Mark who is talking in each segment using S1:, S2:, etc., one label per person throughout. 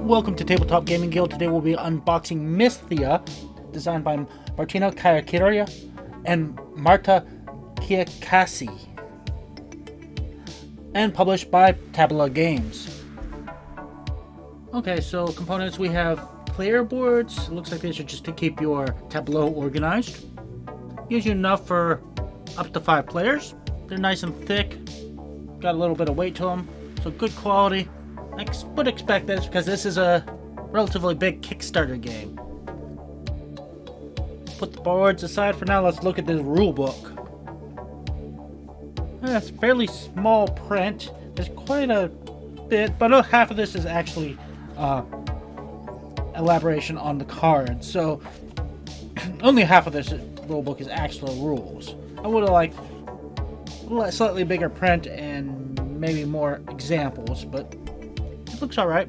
S1: Welcome to Tabletop Gaming Guild. Today we'll be unboxing Mysthea, designed by Martino Kayakirya and Marta Kiakasi, and published by Tabletop Games. Okay, so components, we have player boards. It looks like these are just to keep your tableau organized. Usually enough for up to 5 players. They're nice and thick, got a little bit of weight to them, so good quality. I would expect this because this is a relatively big Kickstarter game. Put the boards aside for now. Let's look at this rule book. It's fairly small print. There's quite a bit, but half of this is actually elaboration on the cards. So only half of this rule book is actual rules. I would have liked a slightly bigger print and maybe more examples, but it looks alright.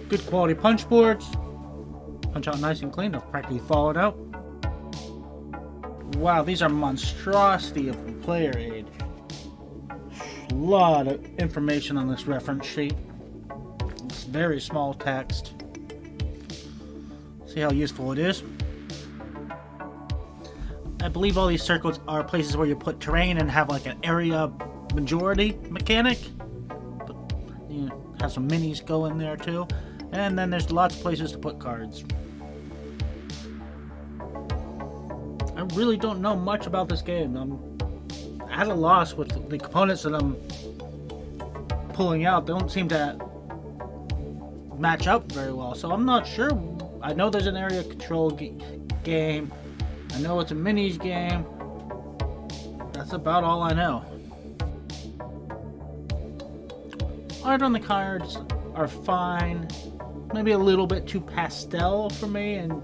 S1: Good quality punch boards. Punch out nice and clean. They'll practically fall out. Wow, these are monstrosity of player aid. A lot of information on this reference sheet. It's very small text. See how useful it is. I believe all these circles are places where you put terrain and have like an area majority mechanic. But you have some minis go in there too. And then there's lots of places to put cards. I really don't know much about this game. I'm at a loss with the components that I'm pulling out. They don't seem to match up very well, so I'm not sure. I know there's an area control game. I know it's a minis game. That's about all I know. Art on the cards are fine. Maybe a little bit too pastel for me and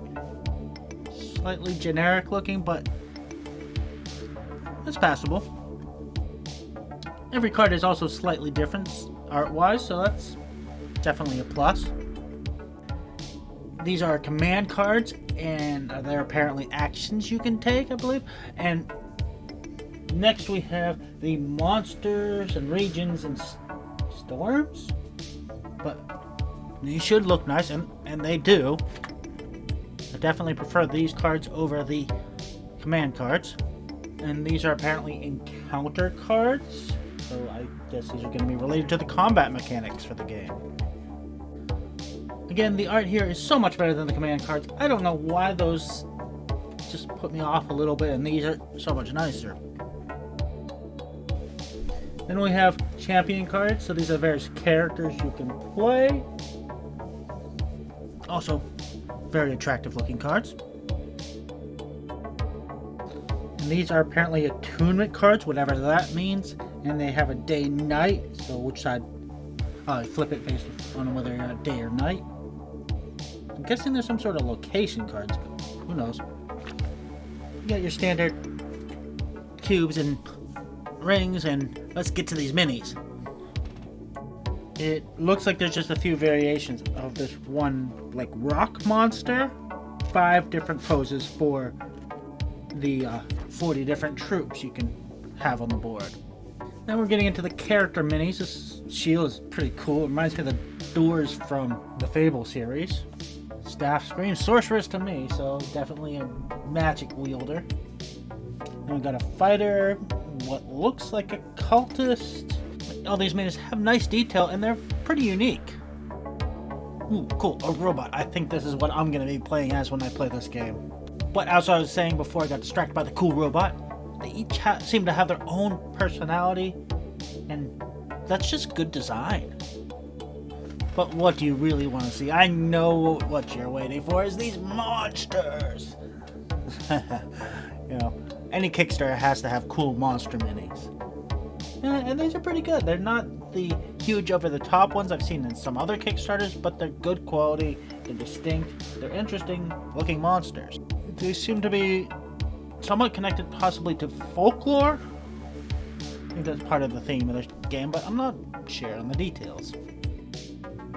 S1: slightly generic looking, but it's passable. Every card is also slightly different art-wise, so that's definitely a plus. These are command cards, and they're apparently actions you can take, I believe. And next we have the monsters and regions and storms. But these should look nice, and they do. I definitely prefer these cards over the command cards. And these are apparently encounter cards, so I guess these are going to be related to the combat mechanics for the game. Again, the art here is so much better than the command cards. I don't know why those just put me off a little bit, and these are so much nicer. Then we have champion cards, so these are various characters you can play. Also, very attractive looking cards. And these are apparently attunement cards, whatever that means. And they have a day-night, so which side flip it based on whether you're at day or night. I'm guessing there's some sort of location cards, but who knows. You got your standard cubes and rings, and let's get to these minis. It looks like there's just a few variations of this one, like, rock monster. 5 different poses for the 40 different troops you can have on the board. Now we're getting into the character minis. This shield is pretty cool. It reminds me of the doors from the Fable series. Staff screams sorceress to me, so definitely a magic wielder. And we got a fighter, what looks like a cultist. All these minis have nice detail and they're pretty unique. Ooh, cool, a robot. I think this is what I'm going to be playing as when I play this game. But as I was saying before I got distracted by the cool robot, they each seem to have their own personality, and that's just good design. But what do you really want to see? I know what you're waiting for is these monsters. You know, any Kickstarter has to have cool monster minis. And these are pretty good. They're not the huge over-the-top ones I've seen in some other Kickstarters, but they're good quality, they're distinct, they're interesting looking monsters. They seem to be somewhat connected possibly to folklore. I think that's part of the theme of the game, but I'm not sure on the details.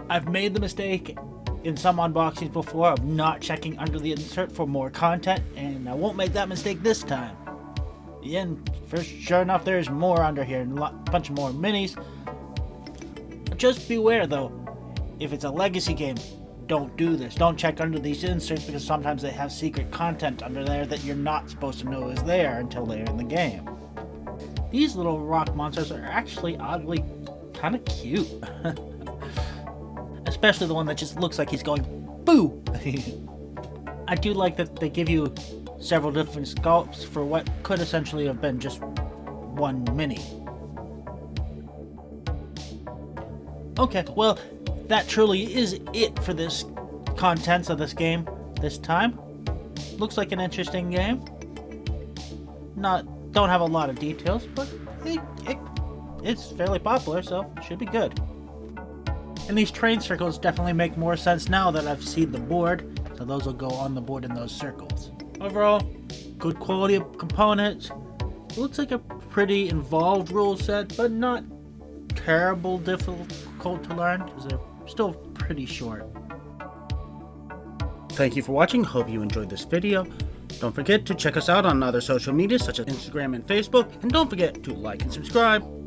S1: I've made the mistake in some unboxings before of not checking under the insert for more content, and I won't make that mistake this time. And sure enough, there's more under here, and a bunch of more minis. Just beware though, if it's a legacy game, don't do this. Don't check under these inserts because sometimes they have secret content under there that you're not supposed to know is there until later in the game. These little rock monsters are actually oddly kind of cute. Especially the one that just looks like he's going boo! I do like that they give you several different sculpts for what could essentially have been just one mini. Okay, well, that truly is it for this contents of this game this time. Looks like an interesting game. Don't have a lot of details, but it's fairly popular, so it should be good. And these train circles definitely make more sense now that I've seen the board, so those will go on the board in those circles. Overall, good quality of components. It looks like a pretty involved rule set, but not terrible difficult to learn, because they're still pretty short. Thank you for watching. Hope you enjoyed this video. Don't forget to check us out on other social media such as Instagram and Facebook, and don't forget to like and subscribe.